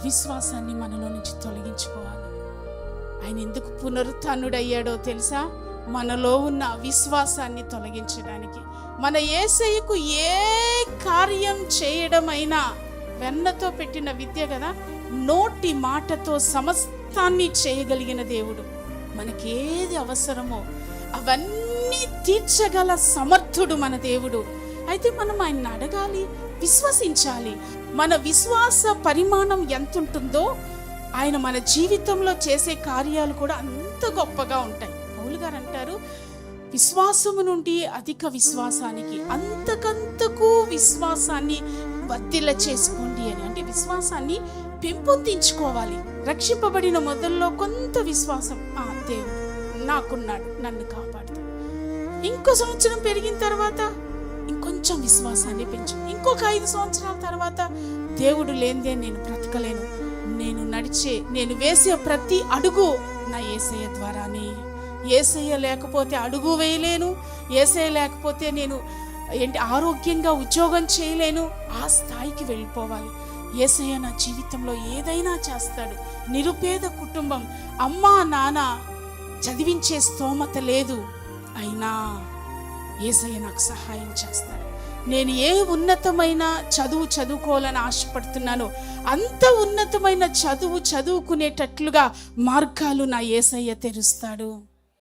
అవిశ్వాసాన్ని మనలో నుంచి తొలగించుకోవాలి. ఆయన ఎందుకు పునరుత్థానుడయ్యాడో తెలుసా? మనలో ఉన్న అవిశ్వాసాన్ని తొలగించడానికి. మన యేసయ్యకు ఏ కార్యం చేయడమైనా వెన్నతో పెట్టిన విద్య కదా. నోటి మాటతో సమస్తాన్ని చేయగలిగిన దేవుడు. మనకేది అవసరమో అవన్నీ తీర్చగల సమర్థుడు మన దేవుడు. అయితే మనం ఆయన్ని అడగాలి, విశ్వసించాలి. మన విశ్వాస పరిమాణం ఎంత ఉంటుందో ఆయన మన జీవితంలో చేసే కార్యాలు కూడా అంత గొప్పగా ఉంటాయి. పౌలు గారు అంటారు, విశ్వాసము నుండి అధిక విశ్వాసానికి అంతకంతకు విశ్వాసాన్ని వర్ధిల్ల చేసుకోండి అని. అంటే విశ్వాసాన్ని పెంపొందించుకోవాలి. రక్షింపబడిన మొదల్లో కొంత విశ్వాసం, దేవుడు నాకున్నాడు, నన్ను కాపాడుతాడు. ఇంకో సంవత్సరం పెరిగిన తర్వాత ఇంకొంచెం విశ్వాసాన్ని పెంచు. ఇంకొక 5 సంవత్సరాల తర్వాత దేవుడు లేనిదే నేను బ్రతకలేను, నేను వేసే ప్రతి అడుగు నా యేసయ్య ద్వారానే. యేసయ్య లేకపోతే అడుగు వేయలేను, యేసయ్య లేకపోతే నేను ఆరోగ్యంగా ఉద్యోగం చేయలేను. ఆ స్థాయికి వెళ్ళిపోవాలి. యేసయ్య నా జీవితంలో ఏదైనా చేస్తాడు. నిరుపేద కుటుంబం, అమ్మా నాన్న చదివించే స్తోమత లేదు, అయినా యేసయ్య నాకు సహాయం చేస్తాడు. నేను ఏ ఉన్నతమైన చదువు చదువుకోవాలని ఆశపడుతున్నానో అంత ఉన్నతమైన చదువుకునేటట్లుగా మార్గాలు నా యేసయ్య తెరుస్తాడు.